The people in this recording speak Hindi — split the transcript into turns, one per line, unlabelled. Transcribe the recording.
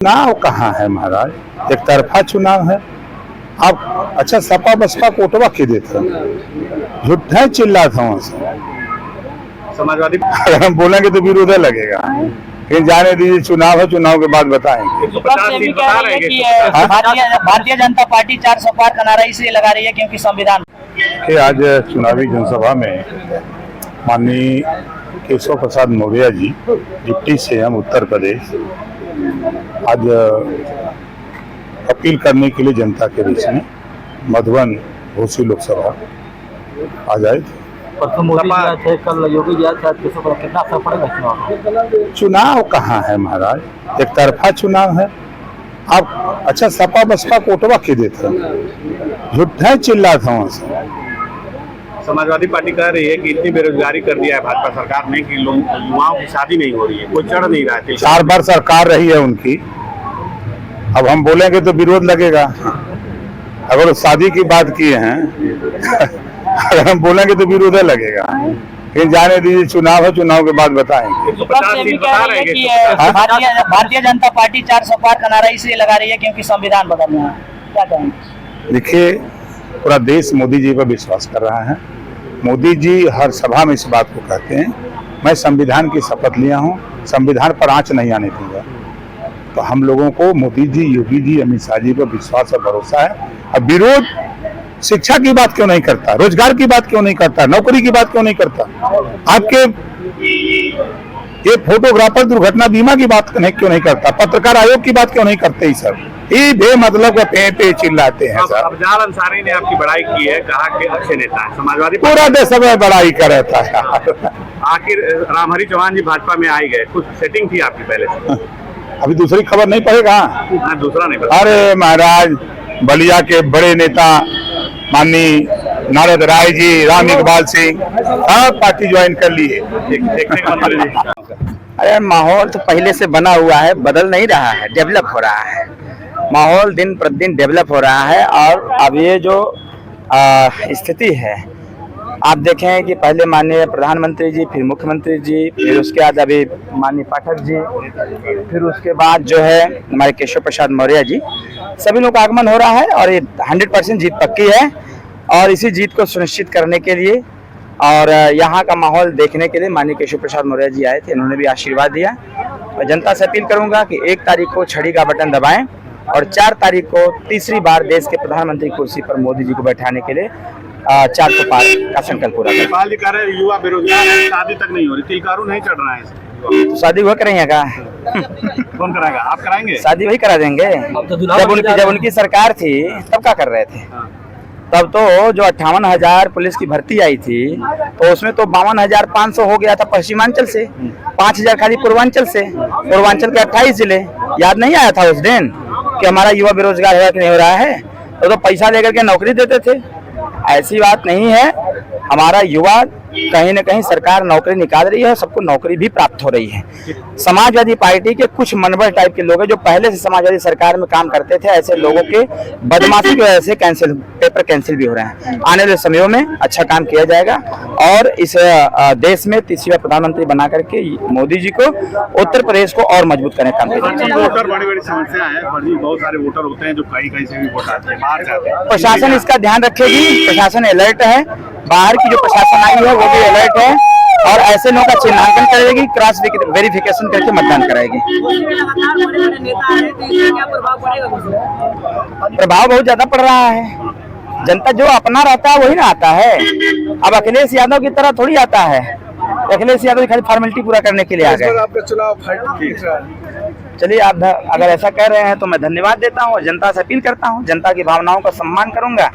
चुनाव कहाँ है महाराज, एक तरफा चुनाव है। आप अच्छा सपा बसपा कोटवा के देते हैं, झूठा चिल्ला था वहां से।
समाजवादी
अगर हम बोलेंगे तो विरोध लगेगा, लेकिन जाने दीजिए, चुनाव है, चुनाव के बाद बताएंगे।
भारतीय जनता पार्टी 400 पार का नारा इसलिए लगा रही है क्योंकि संविधान
कि आज चुनावी जनसभा में माननीय केशव प्रसाद मौर्य जी डिप्टी सीएम उत्तर प्रदेश आज अपील करने के लिए जनता के बीच में मधुबन घोसी लोकसभा आ जाए थे।
कल योगी जी कितना असर पड़ेगा चुनाव?
चुनाव कहाँ है महाराज, एक तरफा चुनाव है। आप अच्छा सपा बसपा कोटवा के देते हैं, झूठा चिल्ला था वहां से।
समाजवादी पार्टी कह रही है कि इतनी बेरोजगारी कर दिया है भाजपा सरकार ने कि लोग युवाओं की शादी नहीं हो रही है, कोई चढ़ नहीं रहा है।
4 बार सरकार रही है उनकी, अब हम बोलेंगे तो विरोध लगेगा। अगर वो शादी की बात किए हैं अगर हम बोलेंगे तो विरोध लगेगा, लेकिन जाने दीजिए, चुनाव है, चुनाव के बाद बताएंगे।
भारतीय जनता पार्टी 400 पार का नारा इसलिए लगा रही है क्योंकि संविधान बदलना है, क्या कहेंगे?
देखिए, पूरा देश मोदी जी पर विश्वास कर रहा है। मोदी जी हर सभा में इस बात को कहते हैं, मैं संविधान की शपथ लिया हूँ, संविधान पर आंच नहीं आने दूंगा। तो हम लोगों को मोदी जी, योगी जी, अमित शाह जी पर विश्वास और भरोसा है। अब विरोध शिक्षा की बात क्यों नहीं करता, रोजगार की बात क्यों नहीं करता, नौकरी की बात क्यों नहीं करता, आपके ये फोटोग्राफर दुर्घटना बीमा की बात क्यों नहीं करता, पत्रकार आयोग की बात क्यों नहीं करते? ही सब ये बेमतलब का पे चिल्लाते हैं सर।
अफजल अंसारी ने आपकी बड़ाई की है, कहा कि अच्छे नेता है। समाजवादी
पूरा देश समय बड़ाई कर रहा था।
आखिर रामहरि चौहान जी भाजपा में आए गए, कुछ सेटिंग थी आपकी पहले से?
अभी दूसरी खबर नहीं पड़ेगा।
दूसरा नहीं पता।
अरे महाराज, बलिया के बड़े नेता माननीय नारद राय जी, राम इकबाल सिंह, पार्टी ज्वाइन कर ली है।
अरे माहौल तो पहले से बना हुआ है, बदल नहीं रहा है, डेवलप हो रहा है। माहौल दिन प्रतिदिन डेवलप हो रहा है। और अब ये जो स्थिति है, आप देखें कि पहले माननीय प्रधानमंत्री जी, फिर मुख्यमंत्री जी, फिर उसके बाद अभी माननीय पाठक जी, फिर उसके बाद जो है हमारे केशव प्रसाद मौर्य जी, सभी लोग का आगमन हो रहा है और ये 100% जीत पक्की है। और इसी जीत को सुनिश्चित करने के लिए और यहाँ का माहौल देखने के लिए माननीय केशव प्रसाद मौर्य जी आए थे, इन्होंने भी आशीर्वाद दिया। और जनता से अपील करूँगा कि 1 तारीख को छड़ी का बटन दबाएं और 4 तारीख को तीसरी बार देश के प्रधानमंत्री कुर्सी पर मोदी जी को बैठाने के लिए 400 पार का संकल्प पूरा करें।
नेपाल जी कह रहे हैं युवा बेरोजगार है, शादी तक नहीं हो रही, तिलकारू नहीं चढ़ रहा है।
तो शादी वो करेंगे क्या?
कौन कराएगा? आप कराएंगे?
शादी वही करा देंगे। जब उनकी सरकार थी तब क्या कर रहे थे? तब तो जो 58,000 पुलिस की भर्ती आई थी, तो उसमें तो 52,500 हो गया था पश्चिमांचल से, 5,000 खाली पूर्वांचल से। पूर्वांचल के 28 जिले, याद नहीं आया था उस दिन कि हमारा युवा बेरोजगार हो रहा कि नहीं हो रहा है? तो पैसा लेकर के नौकरी देते थे। ऐसी बात नहीं है, हमारा युवा कहीं न कहीं सरकार नौकरी निकाल रही है, सबको नौकरी भी प्राप्त हो रही है। समाजवादी पार्टी के कुछ मनबर टाइप के लोग हैं जो पहले से समाजवादी सरकार में काम करते थे, ऐसे लोगों के बदमाशी की वजह से पेपर कैंसिल भी हो रहे हैं। आने वाले समयों में अच्छा काम किया जाएगा और इस देश में तीसरी बार प्रधानमंत्री बना करके मोदी जी को, उत्तर प्रदेश को और मजबूत करने का काम किया।
वोटर बड़ी समस्या है, बहुत सारे वोटर होते हैं जो कहीं से भी वोट आते हैं, बाहर जाते हैं।
प्रशासन इसका ध्यान रखेगी, प्रशासन अलर्ट है, बाहर की जो प्रशासन आई है वो भी अलर्ट है और ऐसे लोगों का चिन्हांकन करेगी, क्रॉस वेरिफिकेशन करके मतदान कराएगी। प्रभाव बहुत ज्यादा पड़ रहा है। जनता जो अपना रहता है वही ना आता है। अब अखिलेश यादव की तरह थोड़ी आता है। अखिलेश यादव खाली फॉर्मेलिटी पूरा करने के लिए आ गए। चलिए, आप अगर ऐसा कह रहे हैं तो मैं धन्यवाद देता हूँ और जनता से अपील करता हूँ, जनता की भावनाओं का सम्मान करूंगा।